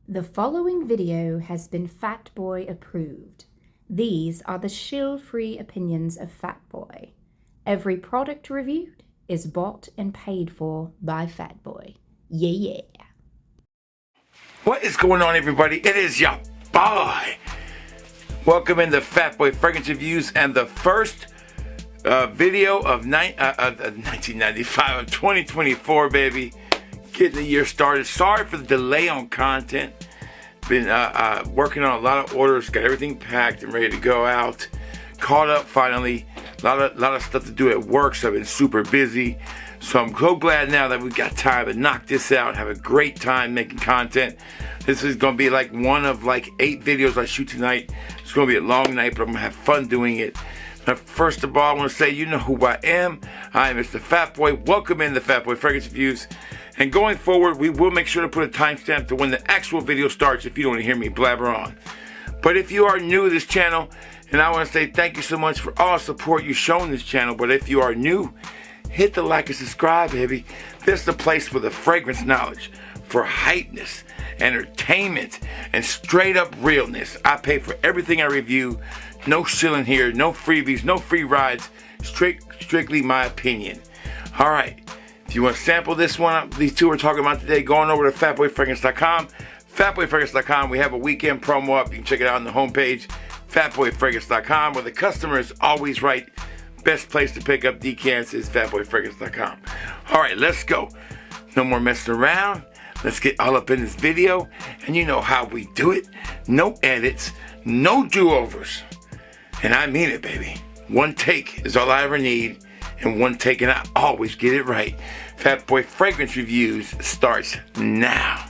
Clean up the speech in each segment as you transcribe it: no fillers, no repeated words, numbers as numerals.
The following video has been Fatboy approved. These are the shill-free opinions of Fatboy. Every product reviewed is bought and paid for by Fatboy. Yeah. What is going on, everybody? It is your boy. Welcome into Fatboy Fragrance Reviews and the first video of 1995 of 2024, baby. Getting the year started. Sorry for the delay on content. Been working on a lot of orders. Got everything packed and ready to go out. Caught up finally. A lot of stuff to do at work, so I've been super busy. So I'm so glad now that we got time to knock this out. Have a great time making content. This is going to be like one of like 8 videos I shoot tonight. It's going to be a long night, but I'm going to have fun doing it. First of all, I want to say, you know who I am. I am Mr. Fatboy. Welcome in the Fatboy Fragrance Reviews. And going forward, we will make sure to put a timestamp to when the actual video starts if you don't want to hear me blabber on. But if you are new to this channel, and I want to say thank you so much for all support you've shown this channel. But if you are new, hit the like and subscribe, baby. This is the place for the fragrance knowledge, for hypeness, entertainment, and straight up realness. I pay for everything I review. No shilling here, no freebies, no free rides. Strictly my opinion. All right. If you want to sample this one, these two we're talking about today, go on over to fatboyfragrance.com. Fatboyfragrance.com. We have a weekend promo up. You can check it out on the homepage. Fatboyfragrance.com, where the customer is always right. Best place to pick up decants is fatboyfragrance.com. All right, let's go. No more messing around. Let's get all up in this video. And you know how we do it. No edits, no do-overs. And I mean it, baby. One take is all I ever need. And one take, and I always get it right. Fatboy Fragrance Reviews starts now.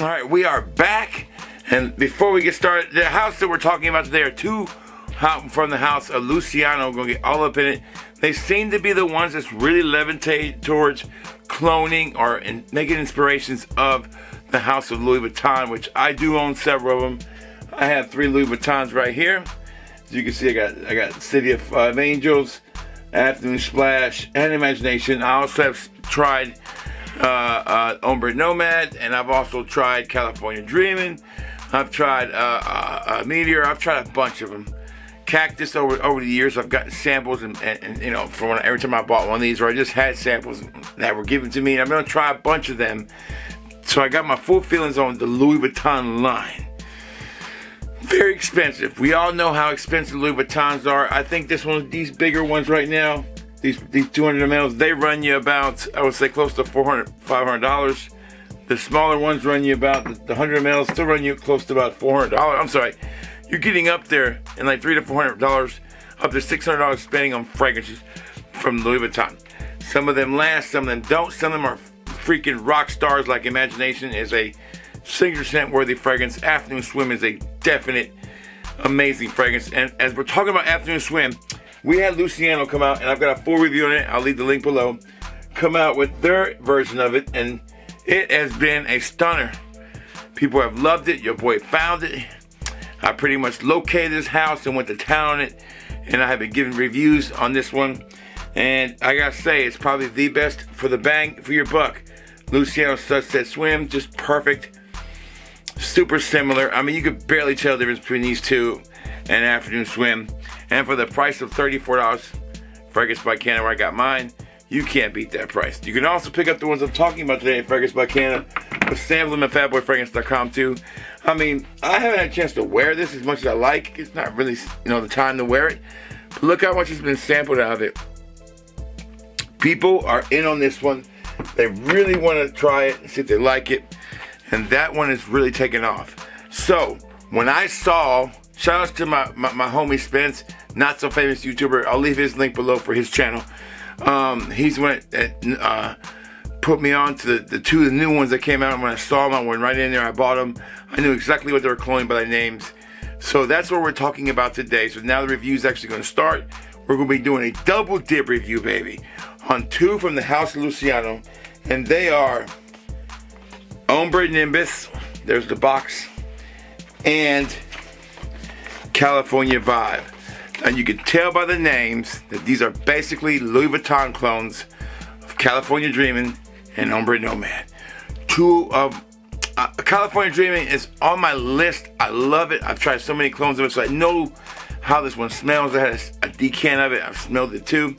All right, we are back. And before we get started, the house that we're talking about today are two from the house of Lucianno. We're going to get all up in it. They seem to be the ones that's really levitate towards cloning or making inspirations of the house of Louis Vuitton, which I do own several of them. I have 3 Louis Vuittons right here. As you can see, I got City of Angels, Afternoon Splash, and Imagination. I also have tried Ombre Nomad, and I've also tried California Dreamin'. I've tried Meteor. I've tried a bunch of them. Cactus over the years. I've gotten samples and you know, from every time I bought one of these, or I just had samples that were given to me, and I'm gonna try a bunch of them. So I got my full feelings on the Louis Vuitton line. Very expensive. We all know how expensive Louis Vuittons are. I think this one, these bigger ones right now, these 200 mls, they run you about, I would say, close to $400, $500. The smaller ones run you about, the 100 mls still run you close to about $400. I'm sorry, you're getting up there in like $300 to $400, up to $600 spending on fragrances from Louis Vuitton. Some of them last, some of them don't. Some of them are freaking rock stars, like Imagination is a signature scent worthy fragrance. Afternoon Swim is a definite amazing fragrance. And as we're talking about Afternoon Swim, we had Lucianno come out, and I've got a full review on it. I'll leave the link below. Come out with their version of it, and it has been a stunner. People have loved it. Your boy found it. I pretty much located his house and went to town on it, and I have been giving reviews on this one. And I gotta say, it's probably the best for the bang for your buck. Lucianno Sunset Swim, just perfect. Super similar. I mean, you could barely tell the difference between these two and Afternoon Swim. And for the price of $34, Fragrance by Canada, where I got mine, you can't beat that price. You can also pick up the ones I'm talking about today at Fragrance by Canada, but sample them at fatboyfragrance.com too. I mean, I haven't had a chance to wear this as much as I like. It's not really, the time to wear it. But look how much has been sampled out of it. People are in on this one. They really want to try it and see if they like it. And that one is really taking off. So, when I saw, shout outs to my homie Spence, not so famous YouTuber. I'll leave his link below for his channel. He's one that put me on to the 2 of the new ones that came out. And when I saw them, I went right in there. I bought them. I knew exactly what they were cloning by their names. So that's what we're talking about today. So now the review is actually going to start. We're going to be doing a double dip review, baby. on 2 from the House of Lucianno, and they are Ombre Nimbus, there's the box, and California Vibe. And you can tell by the names that these are basically Louis Vuitton clones of California Dreamin' and Ombre Nomad. 2 of California Dreamin' is on my list. I love it. I've tried so many clones of it, so I know how this one smells. I had a decant of it. I've smelled it too.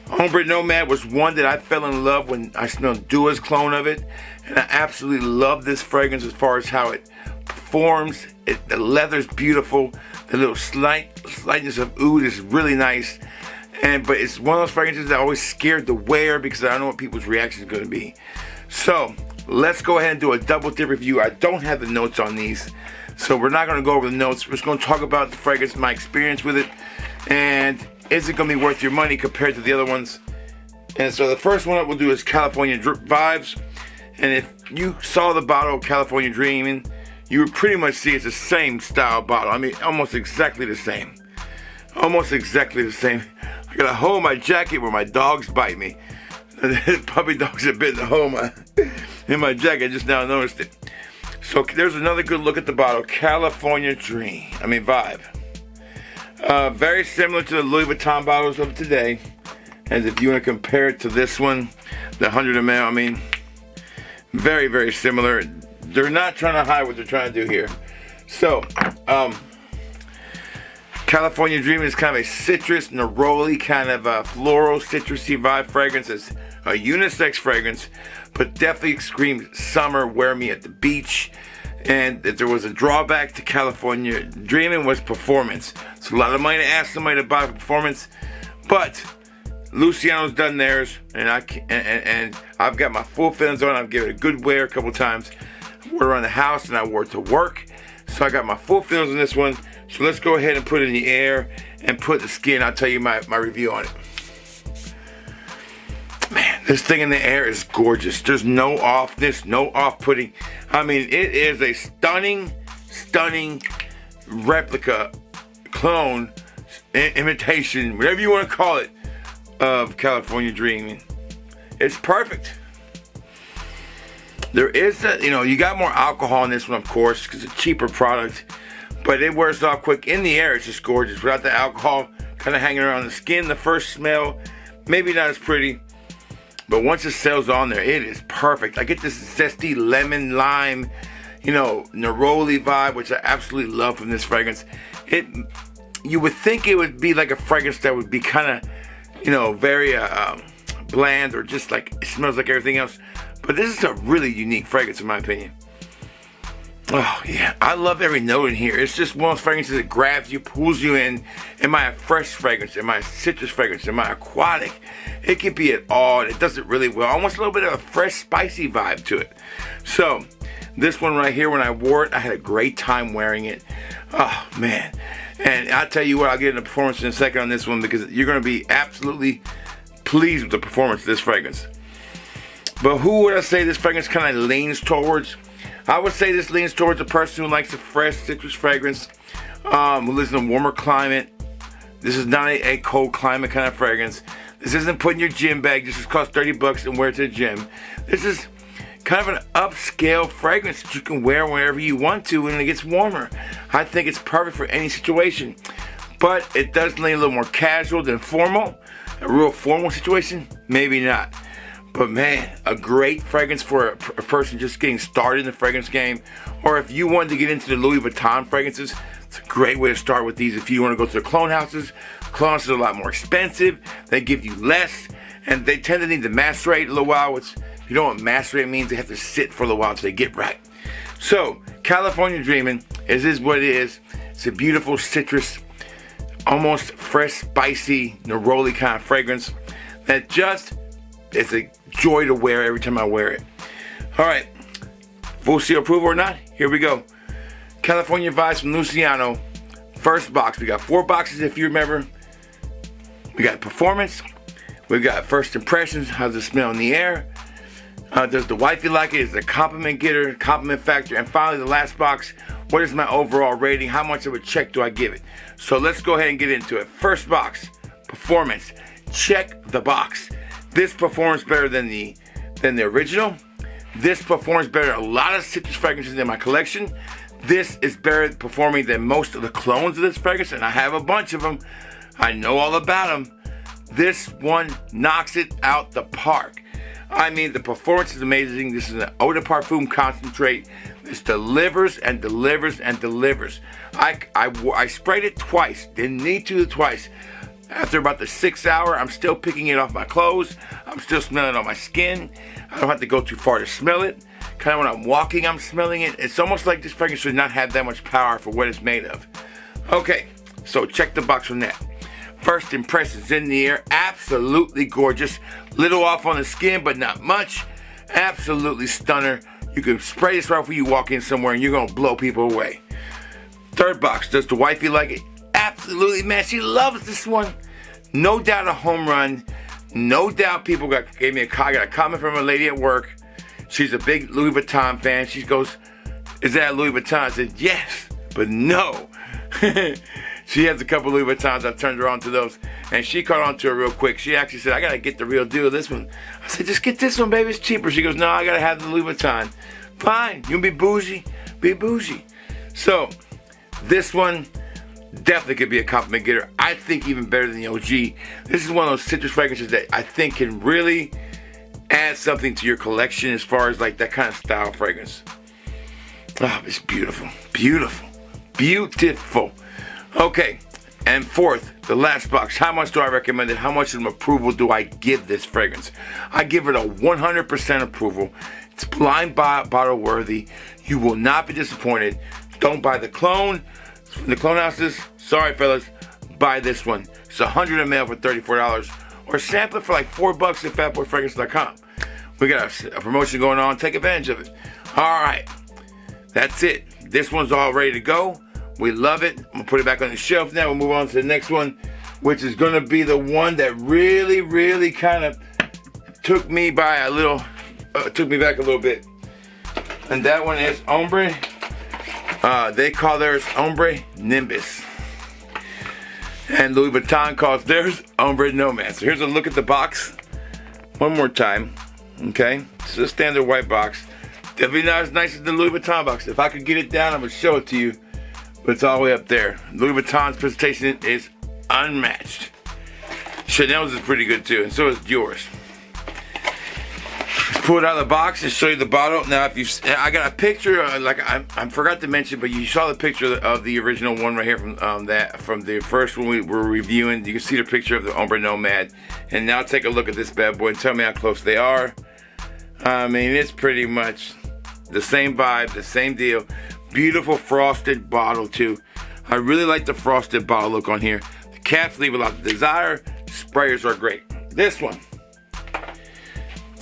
Ombre Nomad was one that I fell in love when I smelled Dua's clone of it, and I absolutely love this fragrance as far as how it performs. The leather's beautiful. The little slightness of oud is really nice, but it's one of those fragrances that I'm always scared to wear because I don't know what people's reaction is going to be. So let's go ahead and do a double dip review. I don't have the notes on these, so we're not going to go over the notes. We're just going to talk about the fragrance, my experience with it, and is it going to be worth your money compared to the other ones. And so the first one that we'll do is California Vibes. And if you saw the bottle of California Dreamin', you would pretty much see it's the same style bottle. I mean, almost exactly the same. Almost exactly the same. I got a hole in my jacket where my dogs bite me. Puppy dogs have bitten the hole in my jacket. I just now noticed it. So there's another good look at the bottle. California Vibe. Very similar to the Louis Vuitton bottles of today. As if you want to compare it to this one, the 100 ml, I mean, very, very similar. They're not trying to hide what they're trying to do here. So, California Dreamin' is kind of a citrus, neroli, kind of a floral, citrusy vibe fragrance. It's a unisex fragrance, but definitely screams summer, wear me at the beach. And if there was a drawback to California Dreamin' was performance. It's a lot of money to ask somebody to buy for performance, but Luciano's done theirs, and I've got my full feelings on it. I've given it a good wear a couple times. I wore it around the house and I wore it to work, so I got my full feelings on this one. So let's go ahead and put it in the air and put the skin. I'll tell you my review on it. Man, this thing in the air is gorgeous. There's no offness, no off-putting. I mean, it is a stunning replica, clone, imitation, whatever you want to call it, of California Dreamin'. It's perfect. There is you got more alcohol in this one, of course, because it's a cheaper product, but it wears off quick. In the air, it's just gorgeous. Without the alcohol kind of hanging around the skin, the first smell, maybe not as pretty, but once it settles on there, it is perfect. I get this zesty lemon, lime, neroli vibe, which I absolutely love from this fragrance. You would think it would be like a fragrance that would be kind of, very bland, or just like it smells like everything else. But this is a really unique fragrance in my opinion. Oh yeah, I love every note in here. It's just one of those fragrances that grabs you, pulls you in. Am I a fresh fragrance? Am I a citrus fragrance? Am I aquatic? It can be it all, and it does it really well. Almost a little bit of a fresh, spicy vibe to it. So this one right here, when I wore it, I had a great time wearing it. Oh man. And I'll tell you what, I'll get into performance in a second on this one, because you're going to be absolutely pleased with the performance of this fragrance. But who would I say this fragrance kind of leans towards? I would say this leans towards a person who likes a fresh citrus fragrance, who lives in a warmer climate. This is not a cold climate kind of fragrance. This isn't put in your gym bag just to cost $30 and wear it to the gym. This is kind of an upscale fragrance that you can wear whenever you want to when it gets warmer. I think it's perfect for any situation, but it does lean a little more casual than formal. A real formal situation, maybe not. But man, a great fragrance for a person just getting started in the fragrance game. Or if you wanted to get into the Louis Vuitton fragrances, it's a great way to start with these. If you want to go to the clone houses are a lot more expensive. They give you less, and they tend to need to macerate a little while, which you know what macerate means. They have to sit for a little while until they get right. So California Dreamin' is what it is. It's a beautiful citrus, almost fresh, spicy, neroli kind of fragrance that just is a joy to wear every time I wear it. All right, full seal approval or not? Here we go. California Vibes from Lucianno. First box. We got 4 boxes if you remember. We got performance. We got first impressions. How's it smell in the air? Does the wifey like it? Is it a compliment getter, compliment factor? And finally, the last box. What is my overall rating? How much of a check do I give it? So let's go ahead and get into it. First box, performance. Check the box. This performs better than the original. This performs better than a lot of citrus fragrances in my collection. This is better performing than most of the clones of this fragrance, and I have a bunch of them. I know all about them. This one knocks it out the park. I mean, the performance is amazing. This is an eau de parfum concentrate. This delivers and delivers and delivers. I sprayed it twice. Didn't need to twice. After about the 6th hour, I'm still picking it off my clothes. I'm still smelling it on my skin. I don't have to go too far to smell it. Kind of when I'm walking, I'm smelling it. It's almost like this fragrance should not have that much power for what it's made of. Okay, so check the box from that. First impressions in the air, absolutely gorgeous. Little off on the skin, but not much. Absolutely stunner. You can spray this right before you walk in somewhere and you're gonna blow people away. Third box, does the wifey like it? Absolutely, man, she loves this one. No doubt a home run. No doubt people gave me I got a comment from a lady at work. She's a big Louis Vuitton fan. She goes, is that Louis Vuitton? I said, yes, but no. She has a couple Louis Vuittons. I turned her on to those, and she caught on to it real quick. She actually said, I gotta get the real deal of this one. I said, just get this one, baby, it's cheaper. She goes, no, I gotta have the Louis Vuitton. Fine, you be bougie, be bougie. So, this one definitely could be a compliment getter. I think even better than the OG. This is one of those citrus fragrances that I think can really add something to your collection as far as like that kind of style fragrance. Oh, it's beautiful, beautiful, beautiful. Okay, and fourth, the last box. How much do I recommend it? How much of an approval do I give this fragrance? I give it a 100% approval. It's blind bottle worthy. You will not be disappointed. Don't buy the clone. From the clone houses, sorry fellas, buy this one. It's 100 ml for $34, or sample it for like $4 at fatboyfragrance.com. We got a promotion going on. Take advantage of it. All right, that's it. This one's all ready to go. We love it. I'm gonna put it back on the shelf now. We'll move on to the next one, which is gonna be the one that really, really kind of took me back a little bit. And that one is Ombre. They call theirs Ombre Nimbus. And Louis Vuitton calls theirs Ombre Nomad. So here's a look at the box one more time. Okay, it's a standard white box. Definitely not as nice as the Louis Vuitton box. If I could get it down, I would show it to you. But it's all the way up there. Louis Vuitton's presentation is unmatched. Chanel's is pretty good too, and so is Dior's. Let's pull it out of the box and show you the bottle. Now, I got a picture. I forgot to mention, but you saw the picture of the original one right here from the first one we were reviewing. You can see the picture of the Ombre Nomad. And now take a look at this bad boy and tell me how close they are. I mean, it's pretty much the same vibe, the same deal. Beautiful frosted bottle too. I really like the frosted bottle look on here. The caps leave a lot to desire. Sprayers are great. This one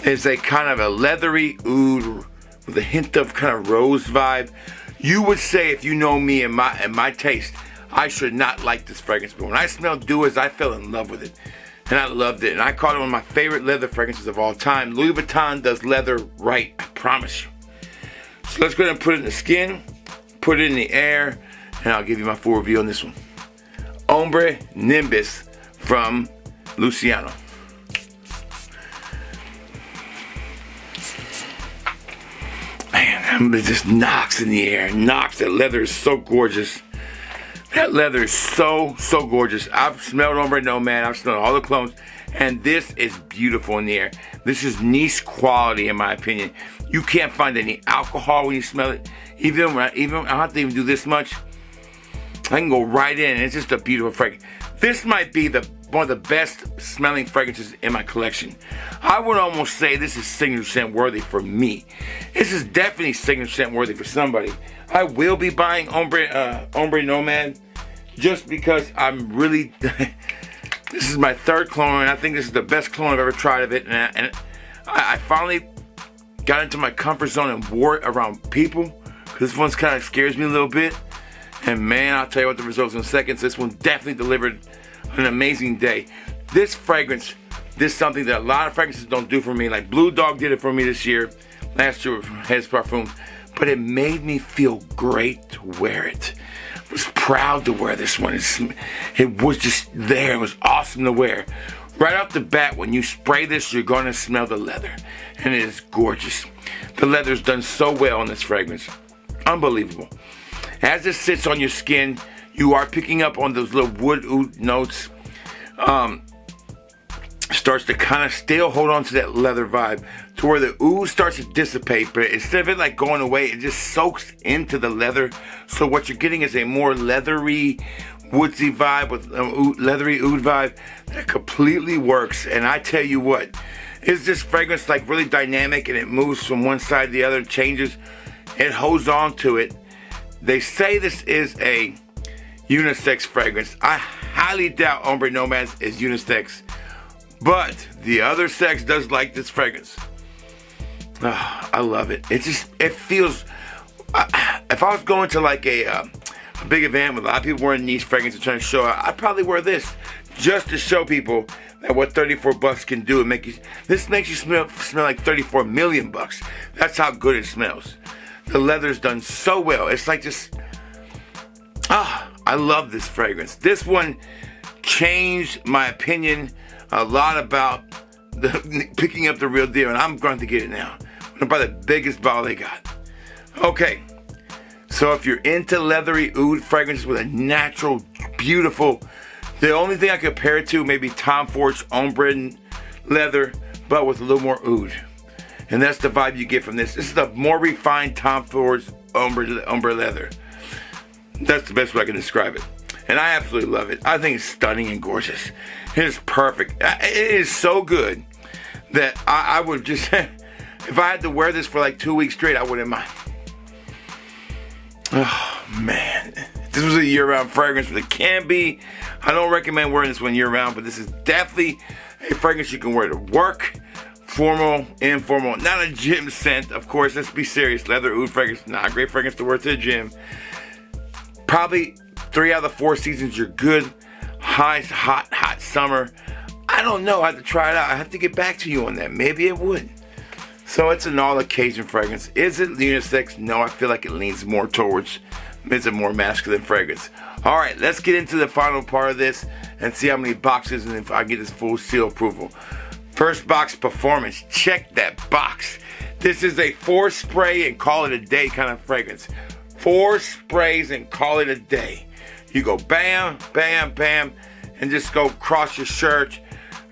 is a kind of a leathery oud with a hint of kind of rose vibe. You would say, if you know me and my taste, I should not like this fragrance, but when I smelled Duas, I fell in love with it. And I loved it. And I called it one of my favorite leather fragrances of all time. Louis Vuitton does leather right, I promise you. So let's go ahead and put it in the skin, put it in the air, and I'll give you my full review on this one. Ombre Nimbus from Lucianno. Man, it just knocks in the air, knocks. That leather is so gorgeous. That leather is so gorgeous. I've smelled Ombre Nomad, I've smelled all the clones, and this is beautiful in the air. This is niche quality in my opinion. You can't find any alcohol when you smell it. Even I don't have to even do this much. I can go right in, and it's just a beautiful fragrance. This might be one of the best smelling fragrances in my collection. I would almost say this is signature scent worthy for me. This is definitely signature scent worthy for somebody. I will be buying Ombre Nomad just because I'm really. This is my third clone, and I think this is the best clone I've ever tried of it. And I finally got into my comfort zone and wore it around people. This one kind of scares me a little bit. And man, I'll tell you what the results in seconds. This one definitely delivered an amazing day. This fragrance, this is something that a lot of fragrances don't do for me. Like Blue Dog did it for me this year, last year with Heads Parfums. But it made me feel great to wear it. I was proud to wear this one. It was just there. It was awesome to wear. Right off the bat, when you spray this, you're going to smell the leather. And it is gorgeous. The leather's done so well on this fragrance. Unbelievable. As it sits on your skin, you are picking up on those little wood oud notes. Starts to kind of still hold on to that leather vibe to where the oud starts to dissipate, but instead of it like going away, it just soaks into the leather. So what you're getting is a more leathery, woodsy vibe with leathery oud vibe that completely works. And I tell you what, is this fragrance like really dynamic, and it moves from one side to the other, changes, it holds on to it. They say this is a unisex fragrance. I highly doubt Ombre Nomads is unisex, but the other sex does like this fragrance. Oh, I love it. It feels, if I was going to like a big event with a lot of people wearing niche fragrance and trying to show out, I'd probably wear this just to show people that what $34 can do and make you. This makes you smell like 34 million bucks. That's how good it smells. The leather's done so well. It's like just, I love this fragrance. This one changed my opinion a lot about picking up the real deal, and I'm going to get it now. I'm going to buy the biggest bottle they got. Okay, so if you're into leathery oud fragrances with a natural, beautiful, the only thing I compare it to maybe Tom Ford's Ombre leather, but with a little more oud. And that's the vibe you get from this. This is a more refined Tom Ford's Ombre leather. That's the best way I can describe it. And I absolutely love it. I think it's stunning and gorgeous. It is perfect. It is so good that I would just, if I had to wear this for like 2 weeks straight, I wouldn't mind. Oh, man. This was a year-round fragrance, but it can be. I don't recommend wearing this one year-round, but this is definitely a fragrance you can wear to work. Formal, informal, not a gym scent. Of course, let's be serious. Leather oud fragrance, not a great fragrance to wear to the gym. Probably 3 out of the 4 seasons you're good. Hot summer. I don't know. I have to try it out. I have to get back to you on that. Maybe it would. So it's an all-occasion fragrance. Is it unisex? No, I feel like it leans more towards, it's a more masculine fragrance. All right, let's get into the final part of this and see how many boxes and if I get this full seal approval. First box, performance. Check that box. This is a 4 spray and call it a day kind of fragrance. 4 sprays and call it a day. You go bam, bam, bam, and just go across your shirt,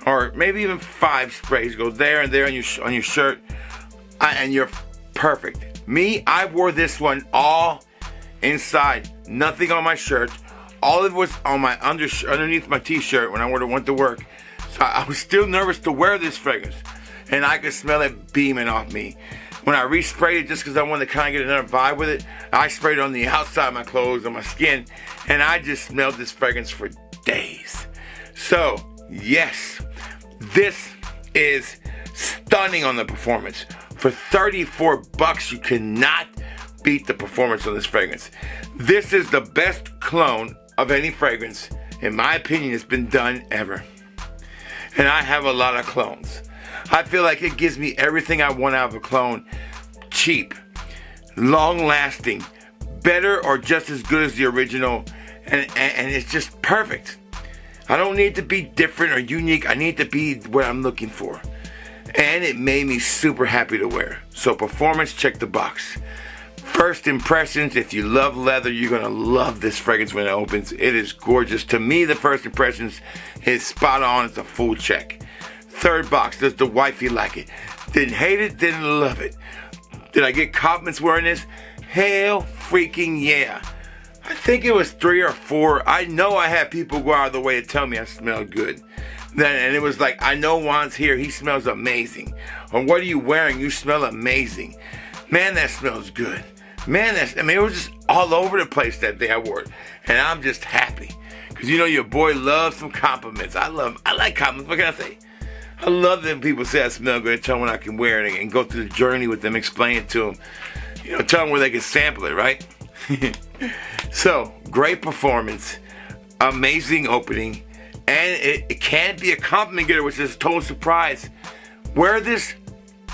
or maybe even 5 sprays. Go there and there on your shirt, and you're perfect. Me, I wore this one all inside, nothing on my shirt. All of it was on my underneath my t-shirt when I went to work. So I was still nervous to wear this fragrance, and I could smell it beaming off me. When I resprayed it, just because I wanted to kind of get another vibe with it, I sprayed it on the outside of my clothes, on my skin, and I just smelled this fragrance for days. So, yes, this is stunning on the performance. For $34, you cannot beat the performance on this fragrance. This is the best clone of any fragrance, in my opinion, that's been done ever. And I have a lot of clones. I feel like it gives me everything I want out of a clone. Cheap, long-lasting, better or just as good as the original, and it's just perfect. I don't need to be different or unique. I need to be what I'm looking for. And it made me super happy to wear. So performance, check the box. First impressions, if you love leather, you're going to love this fragrance when it opens. It is gorgeous. To me, the first impressions is spot on. It's a full check. Third box, does the wifey like it? Didn't hate it, didn't love it. Did I get compliments wearing this? Hell freaking yeah. I think it was 3 or 4. I know I had people go out of the way to tell me I smelled good. And it was like, I know Juan's here, he smells amazing. Or what are you wearing? You smell amazing. Man, that smells good. Man, it was just all over the place that day I wore it. And I'm just happy. Because you know your boy loves some compliments. I like compliments. What can I say? I love them people say I smell good and tell them when I can wear it and go through the journey with them, explain it to them. You know, tell them where they can sample it, right? So, great performance. Amazing opening. And it can be a compliment getter, which is a total surprise. Wear this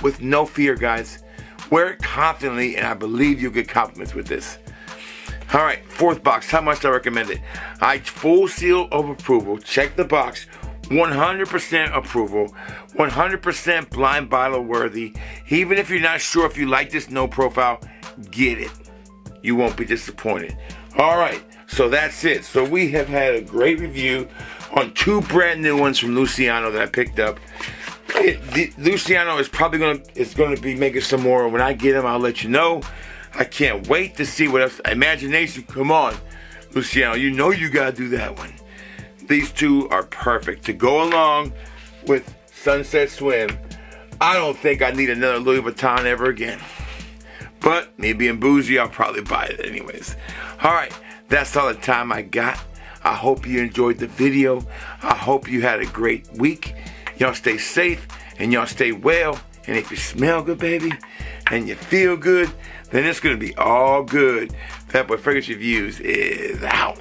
with no fear, guys. Wear it confidently, and I believe you'll get compliments with this. All right, 4th box. How much do I recommend it? Full seal of approval. Check the box. 100% approval, 100% blind bottle worthy. Even if you're not sure if you like this no profile, get it. You won't be disappointed. All right, so that's it. So we have had a great review on 2 brand new ones from Lucianno that I picked up. Lucianno is probably gonna be making some more. When I get them, I'll let you know. I can't wait to see what else. Imagination, come on, Lucianno, you know you gotta do that one. These 2 are perfect to go along with Sunset Swim. I don't think I need another Louis Vuitton ever again. But me being bougie, I'll probably buy it anyways. All right, that's all the time I got. I hope you enjoyed the video. I hope you had a great week. Y'all stay safe and y'all stay well. And if you smell good, baby, and you feel good, then it's gonna be all good. Fatboy Fragrance Reviews is out.